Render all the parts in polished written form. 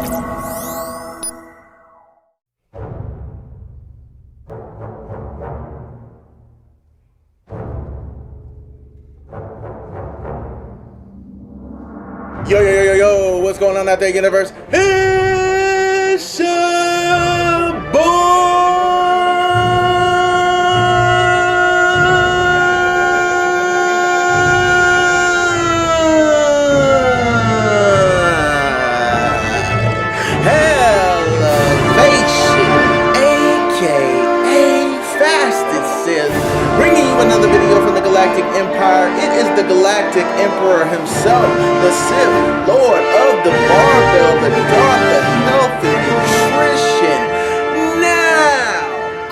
Yo, yo, yo, yo, yo, what's going on out there, universe? It's your boy, Hellavation, aka Fasted Sith, bringing you another video from the Galactic Empire. It is the Galactic Emperor himself, the Sith Lord of the Barbell, the God, the Healthy Nutrition. Now,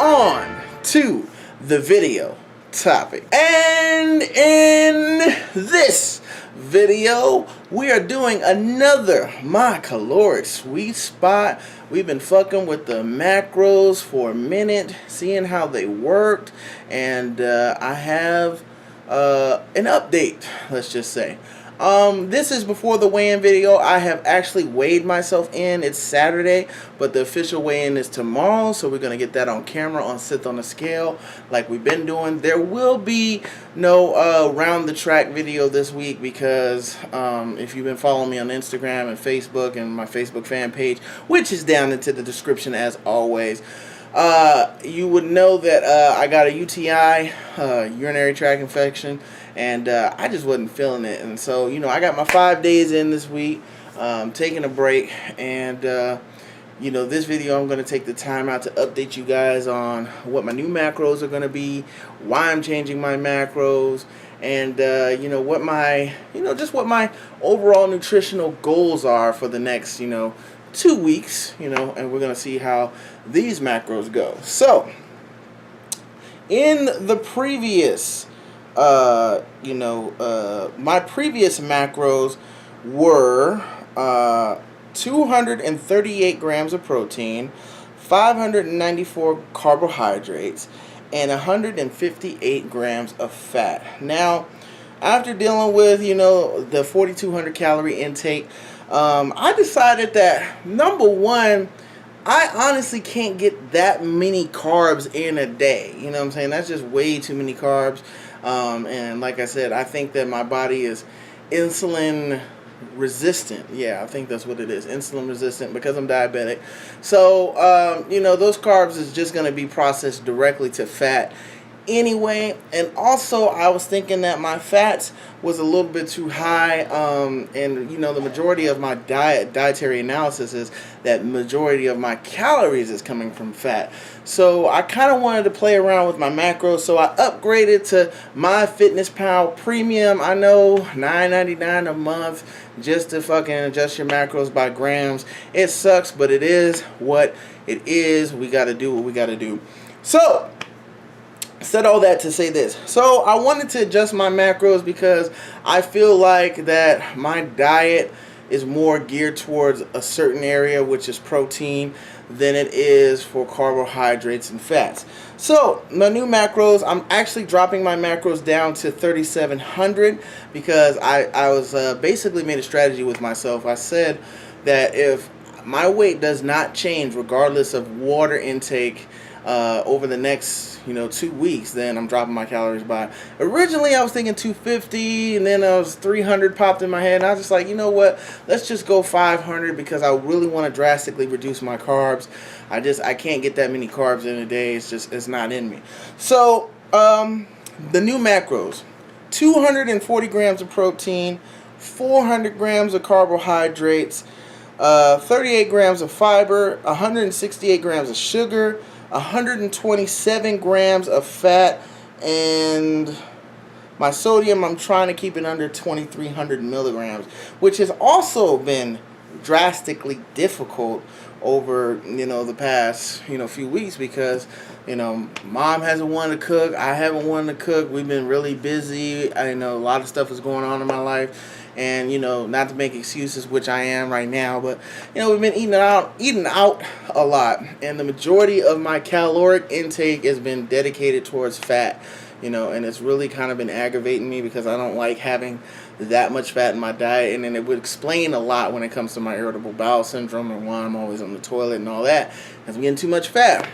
on to the video topic. And in this video, we are doing another My Caloric Sweet Spot. We've been fucking with the macros for a minute, seeing how they worked, and I have an update, let's just say. This is before the weigh-in video. I have actually weighed myself in. It's Saturday, but the official weigh-in is tomorrow, so we're going to get that on camera on Sith on the Scale like we've been doing. There will be no round the track video this week because if you've been following me on Instagram and Facebook and my Facebook fan page, which is down into the description as always, you would know that I got a UTI, urinary tract infection, and I just wasn't feeling it. And so, you know, I got my 5 days in this week, taking a break, and you know, this video I'm going to take the time out to update you guys on what my new macros are going to be, why I'm changing my macros, and you know, what my, just what my overall nutritional goals are for the next, 2 weeks, and we're going to see how these macros go. So, in the previous, my previous macros were 238 grams of protein, 594 carbohydrates, and 158 grams of fat. Now, after dealing with, the 4,200 calorie intake, I decided that, number one, I honestly can't get that many carbs in a day. You know what I'm saying? That's just way too many carbs. And like I said, I think that my body is insulin resistant. Yeah, I think that's what it is. Insulin resistant because I'm diabetic. So, those carbs is just going to be processed directly to fat anyway. And also, I was thinking that my fats was a little bit too high, and the majority of my dietary analysis is that majority of my calories is coming from fat. So I kind of wanted to play around with my macros, so I upgraded to MyFitnessPal Premium. I know, $9.99 a month just to fucking adjust your macros by grams. It sucks, but it is what it is. We got to do what we got to do. So, said all that to say this. So I wanted to adjust my macros because I feel like that my diet is more geared towards a certain area, which is protein, than it is for carbohydrates and fats. So my new macros, I'm actually dropping my macros down to 3,700 because I was basically made a strategy with myself. I said that if my weight does not change regardless of water intake over the next 2 weeks, then I'm dropping my calories by. Originally I was thinking 250, and then I was 300 popped in my head, and I was just like, you know what, let's just go 500 because I really want to drastically reduce my carbs. I can't get that many carbs in a day. It's not in me. So the new macros: 240 grams of protein, 400 grams of carbohydrates, 38 grams of fiber, 168 grams of sugar, 127 grams of fat, and my sodium, I'm trying to keep it under 2,300 milligrams, which has also been drastically difficult over the past few weeks because mom hasn't wanted to cook, I haven't wanted to cook, we've been really busy. I know a lot of stuff is going on in my life, and not to make excuses, which I am right now, but we've been eating out a lot, and the majority of my caloric intake has been dedicated towards fat, and it's really kind of been aggravating me because I don't like having that much fat in my diet, and then it would explain a lot when it comes to my irritable bowel syndrome and why I'm always on the toilet and all that, because I'm getting too much fat.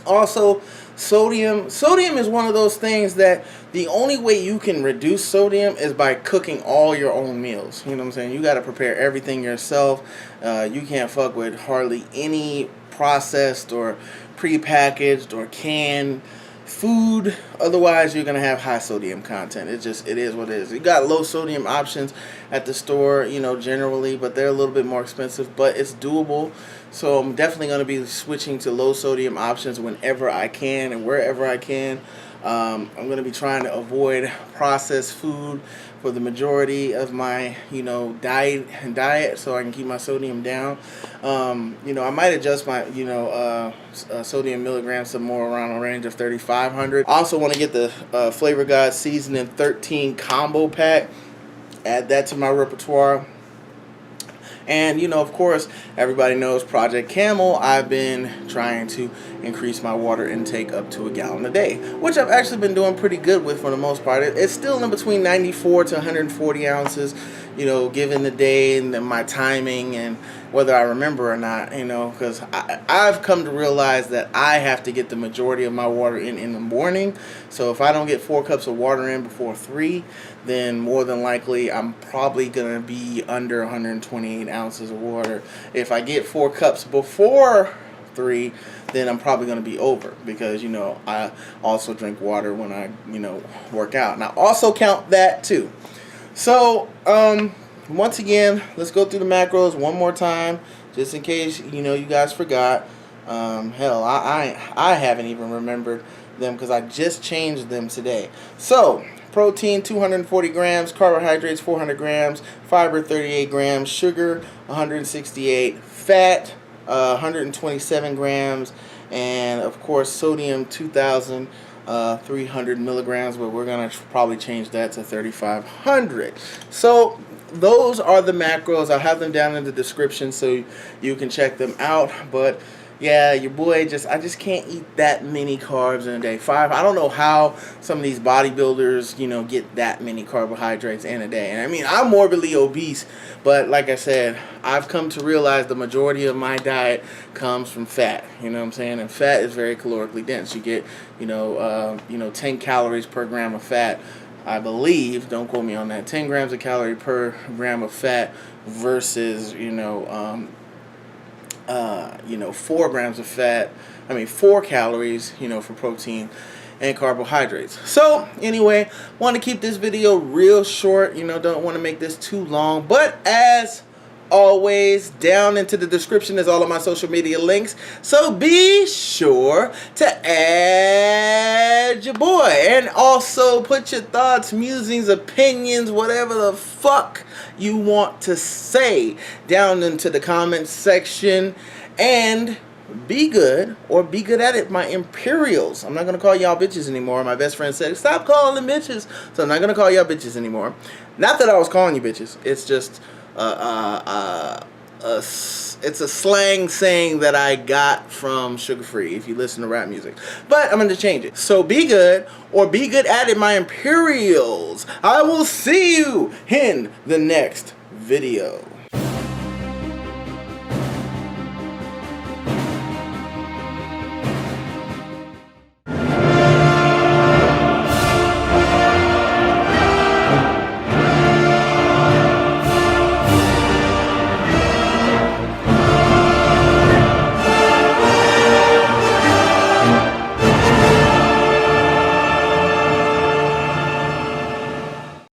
Also, sodium. Sodium is one of those things that the only way you can reduce sodium is by cooking all your own meals. You know what I'm saying? You got to prepare everything yourself. You can't fuck with hardly any processed or prepackaged or canned food. Otherwise, you're gonna have high sodium content. It is what it is. You got low sodium options at the store, you know, generally, but they're a little bit more expensive, but it's doable. So I'm definitely going to be switching to low sodium options whenever I can and wherever I can. I'm going to be trying to avoid processed food for the majority of my, you know, diet so I can keep my sodium down. You know, I might adjust my, you know, sodium milligrams to more around a range of 3,500. I also want to get the Flavor God Seasoning 13 combo pack. Add that to my repertoire. And, you know, of course, everybody knows Project Camel. I've been trying to increase my water intake up to a gallon a day, which I've actually been doing pretty good with for the most part. It's still in between 94 to 140 ounces, you know, given the day and my timing and whether I remember or not, you know, because I've come to realize that I have to get the majority of my water in the morning. So if I don't get 4 cups of water in before 3, then more than likely I'm probably going to be under 128 ounces of water. If I get 4 cups before 3, then I'm probably going to be over, because, you know, I also drink water when I, you know, work out. And I also count that too. So, once again, let's go through the macros one more time, just in case, you know, you guys forgot. Hell, I haven't even remembered them because I just changed them today. So, protein 240 grams, carbohydrates 400 grams, fiber 38 grams, sugar 168, fat 127 grams, and of course sodium 2,300 milligrams, but we're going to probably change that to 3,500. So those are the macros. I'll have them down in the description so you can check them out. But yeah, your boy I just can't eat that many carbs in a day. 5. I don't know how some of these bodybuilders, you know, get that many carbohydrates in a day. And I mean, I'm morbidly obese, but like I said, I've come to realize the majority of my diet comes from fat. You know what I'm saying? And fat is very calorically dense. You get, 10 calories per gram of fat. I believe, don't quote me on that, 10 grams of calorie per gram of fat versus, 4 grams of fat, 4 calories, for protein and carbohydrates. So, anyway, want to keep this video real short, don't want to make this too long, but as always, down into the description is all of my social media links, so be sure to add your boy, and also put your thoughts, musings, opinions, whatever the fuck you want to say down into the comments section, and be good, or be good at it, my Imperials. I'm not going to call y'all bitches anymore. My best friend said, stop calling them bitches, so I'm not going to call y'all bitches anymore. Not that I was calling you bitches, it's just it's a slang saying that I got from Sugar Free, if you listen to rap music. But I'm going to change it. So be good, or be good at it, my Imperials. I will see you in the next video.